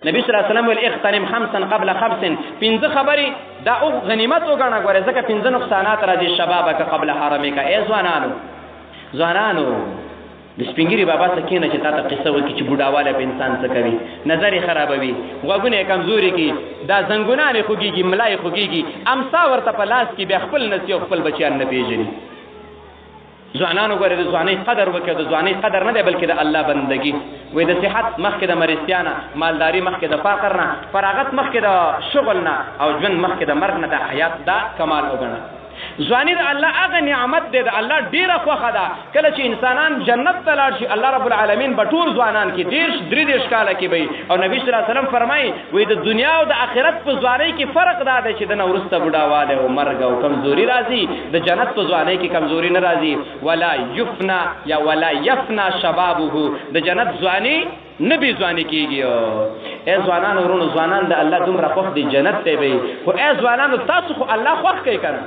نبی صلی الله علیه وسلم ویل اغتنم خمسا قبل خمس، پنځه خبرې دا او غنیمت وګڼه ګوره، ځکه پنځه نقصانات راځي. شبابک قبل حرمک، ای ځوانانو د سپینګری بابا څخه کینه چې تا ته قصه وکړي چې بوډاواله په انسان څه کوي، نظر یې خرابوي، غوږونه یې کمزوري کی، دا زنګونان یې خوږېږي، ملا یې خوږېږي، امسا ورته په لاس کې بیا خپل نسی او خپل بچیان نه پېژني. ځوانانو ګوره د ځوانۍ قدر وکړه، د ځوانۍ قدر نه دی بلکې د الله بندګي. وایي د صحت مخکې د مرستیا نه، مالداري مخکې د فقر نه، فراغت مخکې د شغل نه، او ژوند مخکې د مرګ نه، د حیات دا کمال وګڼه. ځواني د الله هغه نعمت دی، د الله ډېره خوښه ده. کله چې انسانان جنت ته لاړ شي، الله رب العالمین به ټول ځوانان کې 33 کاله کې به، او نبی صلی الله علیه وسلم فرمایي وایي د دنیا او د آخرت په ځوانۍ کې فرق دا دی چې د نه وروسته بوډاوالی او مرګ او کمزوري راځي، د جنت په ځوانۍ کې کمزوري نه راځي. ولا یفنا شبابه، د جنت ځواني نه بې ځواني کېږي. ای ځوانانو ورونو، ځوانان د الله دومره خوښ دی جنت ته به. خو ای ځوانانو تاسو خو الله خوښ کوي که نه؟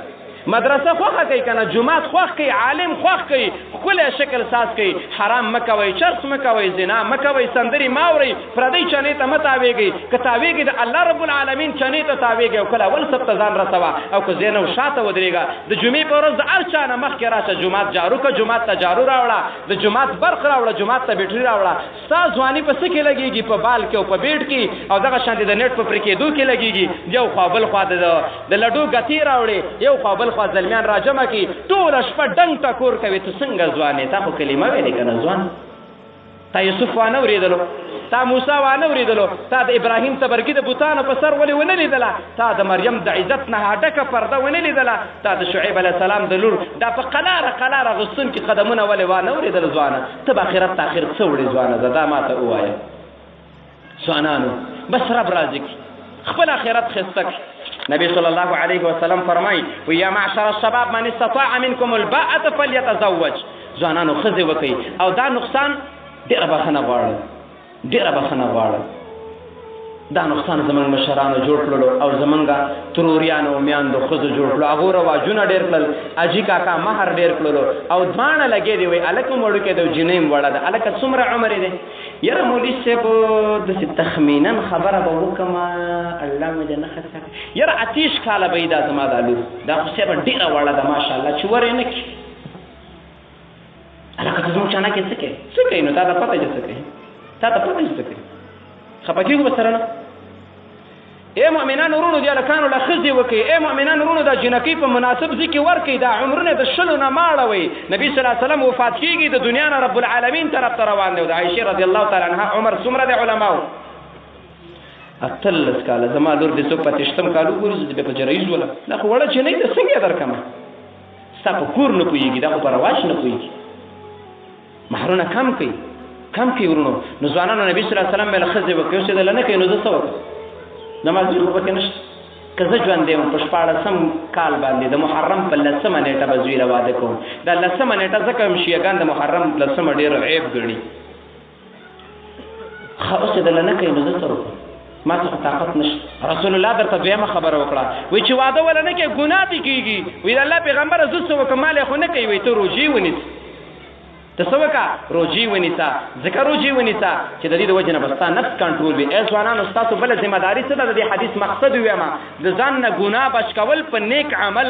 مدرسه خوښه کوي که نه؟ جومات خوښ کوي، عالم خوښ کوي، ښکلی شکل ساز کوي. حرام مه کوئ، چرس مه کوئ، زنا مه کوئ، سندرې مه اورئ، پردۍ چنې ته مه تاویږئ. که تاویږئ د الله رب العالمین چنې ته تاویږئ، او کله اول صف ته ځان رسوه، او که ځای نه و شاته ودرېږه. د جمعې په ورځ د هر چا نه مخکې راشه، جومات جارو که، جومات ته جارو راوړه، د جومات برق راوړه، جومات ته بیټري راوړه. ستا ځواني په څه کې لګېږي؟ په بال کې او په بیټ کې، او دغه شانتې د نیټ په پرې کېدو کې لګېږي. یو خوا بل خوا د لډو ګتې راوړې، یو خوا بل خوا زلمیان راجمع کی، ټوله شپه ډنګ ټکور کوي. ته څنګه ځوانې؟ تا خو کلمه ویلې که نه ځوان؟ تا یوسف وانه اورېدلو، تا موسی وانه اورېدلو، تا د ابراهیم تبرګي د بوتانو په سر ولې ونه لیدله؟ تا د مریم د عزت نه ډکه پرده ونه لیدله؟ تا د شعیب علیه السلام د لور دا په قلاره غوښتونکي قدمونه ولې وانه اورېدل؟ ځوانه ته به آخرت ته آخر څه وړې؟ ځوانه زه دا ماته ووایه. ځوانانو بس رب راضي کړي، خپل آخرت ښایسته کړي. نبی صلی الله علیه وسلم فرمایي یا معشر الشباب من استطاع منکم الباءة فلیتزوج. ځوانانو ښځې وکړئ، او دا نقصان ډېره بخښنه غواړي. دا نقصان زمونږ مشرانو جوړ کړلو، او زمونږ تروريانو میاندو ښځو جوړ کړلو. هغو رواجونه ډېر کړل، اجي کاکا مهر ډېر کړلو، او دواړه لګې دی. وایي هلک هم وړوکی دی او جینۍ هم وړه ده. هلکه څومره عمر دی؟ یاره مولوي صاحب داسې تخمیناً خبره به وکړمه، الله مې دې نه خطا کړي، یاره 28 کاله به یې دا زما دا لور، دا خو صاحب ډېره وړه ده ماشاءالله، چې ور یې نه کړي. هلکه ته زموږ چانه کې څه کوي؟ نو تا ته پته چې څه کوي، خفه کېږو به سره نه. ای مؤمنان ورونو، د هلکانو له ښځې وکړئ. ای مؤمنان ورونو، دا جنکۍ په مناسب ځای کې ورکړئ. دا عمرونه د 20 نه ماړوئ. نبي صلی الله علیه وسلم وفات کېږي، د دنیا نه رب العالمین طرف ته روان دی. د عایشې رضی الله تعالی عنها عمر څومره د علماو؟ 18 کاله. زما لور دې څوک په 30 کال وګوري، زه دې په جرایز ولم. دا خو وړه جنۍ ده، څنګه یې درکړمه؟ ستا په کور نه پوهېږي، دا خو په رواج نه پوهېږي. مهرونه کم کوي ورونو. نو ځوانانو نبي صلی الله علیه وسلم به له ښځې وکړي، اوس یې دله نه کوي، نو زه څه وکړم؟ نمازي خو پکې نشته. که زه ژوندی وم په 14 کال باندې د محرم په 10 نیټه به زوی له واده کوم. دا 10 نیټه ځکه هم شیعګان د محرم 10 ډېر عیب ګڼي. ښه اوس یې دله نه کوي، نو زه څه وکړم؟ ما څه طاقت نشته. رسول الله درته دویمه خبره وکړه، وایي چې واده وله نه کوي ګناه دې کېږي. وایي د الله پیغمبره زه څه وکړم؟ مال یې خو نه کوي. وایي ته روژې ونیسه، ته څه وکړه؟ روژې ونیسه. ځکه روژې ونیسه چې د دې د وجې نه به ستا نفس کنټرول وي. ای ځوانانو، ستاسو بله ذمه داري څه ده؟ د دې حدیث مقصد ویمه، د ځان نه ګناه بچ کول، په نیک عمل